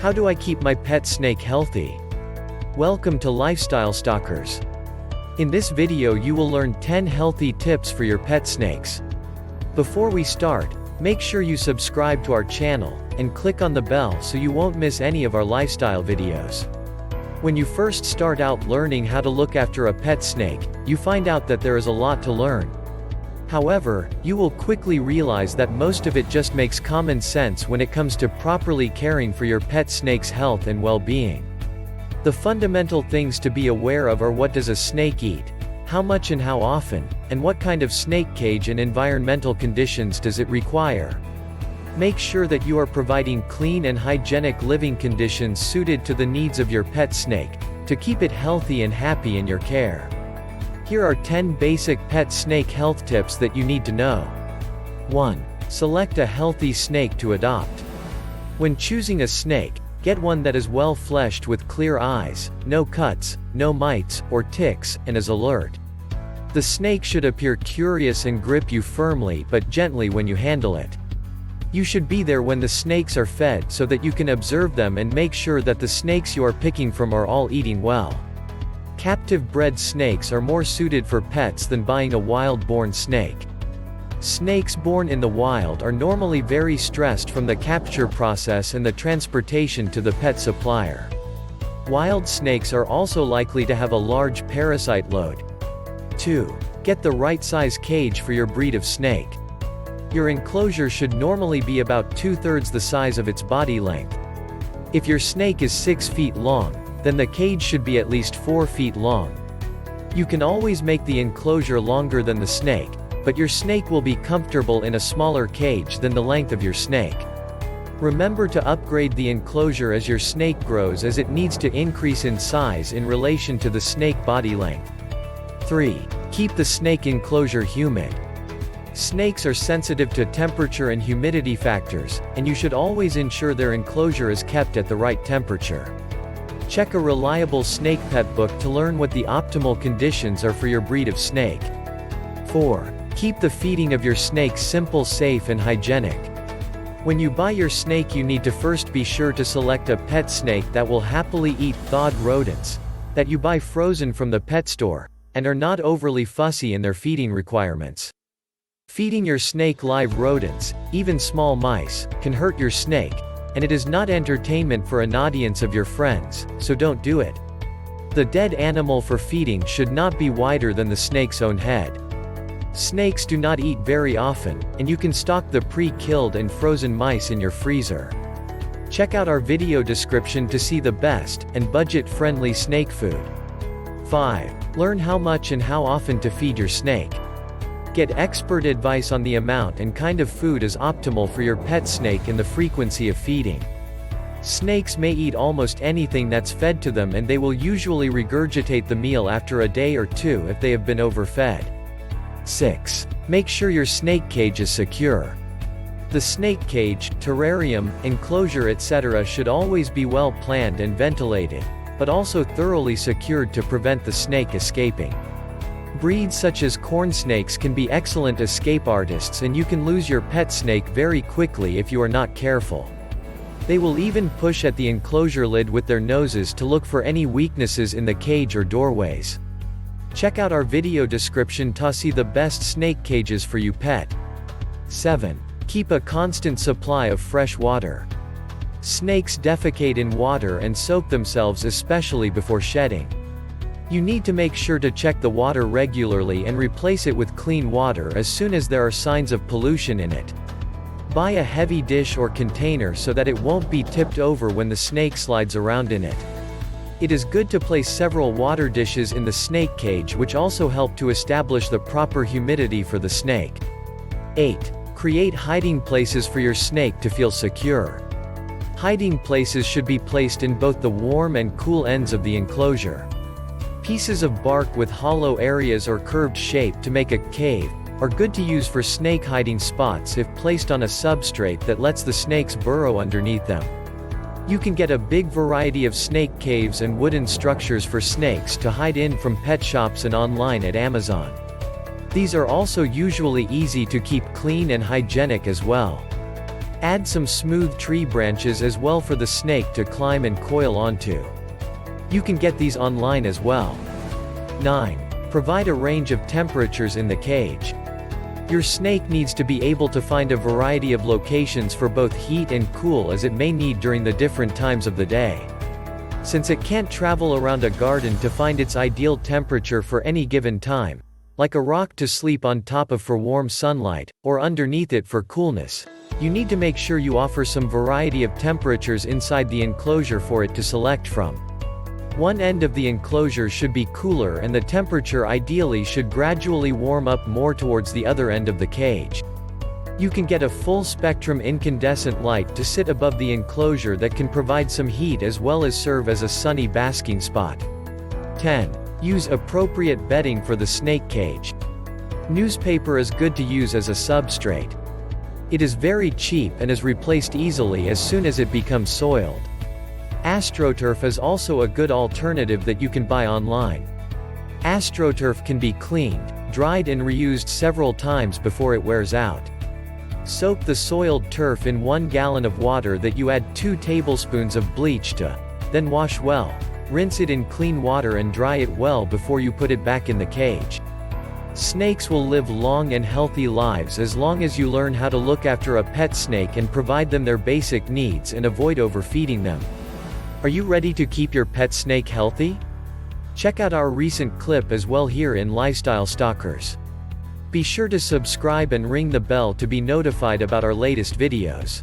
How do I keep my pet snake healthy? Welcome to Lifestyle Stalkers. In this video you will learn 10 healthy tips for your pet snakes. Before we start, make sure you subscribe to our channel, and click on the bell so you won't miss any of our lifestyle videos. When you first start out learning how to look after a pet snake, you find out that there is a lot to learn. However, you will quickly realize that most of it just makes common sense when it comes to properly caring for your pet snake's health and well-being. The fundamental things to be aware of are: what does a snake eat, how much and how often, and what kind of snake cage and environmental conditions does it require. Make sure that you are providing clean and hygienic living conditions suited to the needs of your pet snake, to keep it healthy and happy in your care. Here are 10 basic pet snake health tips that you need to know. 1. Select a healthy snake to adopt. When choosing a snake, get one that is well-fleshed with clear eyes, no cuts, no mites or ticks, and is alert. The snake should appear curious and grip you firmly but gently when you handle it. You should be there when the snakes are fed so that you can observe them and make sure that the snakes you are picking from are all eating well. Captive-bred snakes are more suited for pets than buying a wild-born snake. Snakes born in the wild are normally very stressed from the capture process and the transportation to the pet supplier. Wild snakes are also likely to have a large parasite load. 2. Get the right size cage for your breed of snake. Your enclosure should normally be about 2/3 the size of its body length. If your snake is 6 feet long, then the cage should be at least 4 feet long. You can always make the enclosure longer than the snake, but your snake will be comfortable in a smaller cage than the length of your snake. Remember to upgrade the enclosure as your snake grows, as it needs to increase in size in relation to the snake body length. 3. Keep the snake enclosure humid. Snakes are sensitive to temperature and humidity factors, and you should always ensure their enclosure is kept at the right temperature. Check a reliable snake pet book to learn what the optimal conditions are for your breed of snake. 4. Keep the feeding of your snake simple, safe and hygienic. When you buy your snake, you need to first be sure to select a pet snake that will happily eat thawed rodents, that you buy frozen from the pet store, and are not overly fussy in their feeding requirements. Feeding your snake live rodents, even small mice, can hurt your snake, and it is not entertainment for an audience of your friends, so don't do it. The dead animal for feeding should not be wider than the snake's own head. Snakes do not eat very often, and you can stock the pre-killed and frozen mice in your freezer. Check out our video description to see the best and budget-friendly snake food. 5. Learn how much and how often to feed your snake. Get expert advice on the amount and kind of food is optimal for your pet snake and the frequency of feeding. Snakes may eat almost anything that's fed to them, and they will usually regurgitate the meal after a day or two if they have been overfed. 6. Make sure your snake cage is secure. The snake cage, terrarium, enclosure etc. should always be well planned and ventilated, but also thoroughly secured to prevent the snake escaping. Breeds such as corn snakes can be excellent escape artists, and you can lose your pet snake very quickly if you are not careful. They will even push at the enclosure lid with their noses to look for any weaknesses in the cage or doorways. Check out our video description to see the best snake cages for you pet. 7. Keep a constant supply of fresh water. Snakes defecate in water and soak themselves, especially before shedding. You need to make sure to check the water regularly and replace it with clean water as soon as there are signs of pollution in it. Buy a heavy dish or container so that it won't be tipped over when the snake slides around in it. It is good to place several water dishes in the snake cage, which also help to establish the proper humidity for the snake. 8. Create hiding places for your snake to feel secure. Hiding places should be placed in both the warm and cool ends of the enclosure. Pieces of bark with hollow areas or curved shape to make a cave are good to use for snake hiding spots if placed on a substrate that lets the snakes burrow underneath them. You can get a big variety of snake caves and wooden structures for snakes to hide in from pet shops and online at Amazon. These are also usually easy to keep clean and hygienic as well. Add some smooth tree branches as well for the snake to climb and coil onto. You can get these online as well. 9. Provide a range of temperatures in the cage. Your snake needs to be able to find a variety of locations for both heat and cool as it may need during the different times of the day. Since it can't travel around a garden to find its ideal temperature for any given time, like a rock to sleep on top of for warm sunlight, or underneath it for coolness, you need to make sure you offer some variety of temperatures inside the enclosure for it to select from. One end of the enclosure should be cooler and the temperature ideally should gradually warm up more towards the other end of the cage. You can get a full-spectrum incandescent light to sit above the enclosure that can provide some heat as well as serve as a sunny basking spot. 10. Use appropriate bedding for the snake cage. Newspaper is good to use as a substrate. It is very cheap and is replaced easily as soon as it becomes soiled. AstroTurf is also a good alternative that you can buy online. AstroTurf can be cleaned, dried and reused several times before it wears out. Soak the soiled turf in 1 gallon of water that you add 2 tablespoons of bleach to, then wash well. Rinse it in clean water and dry it well before you put it back in the cage. Snakes will live long and healthy lives as long as you learn how to look after a pet snake and provide them their basic needs and avoid overfeeding them. Are you ready to keep your pet snake healthy? Check out our recent clip as well here in Lifestyle Stalkers. Be sure to subscribe and ring the bell to be notified about our latest videos.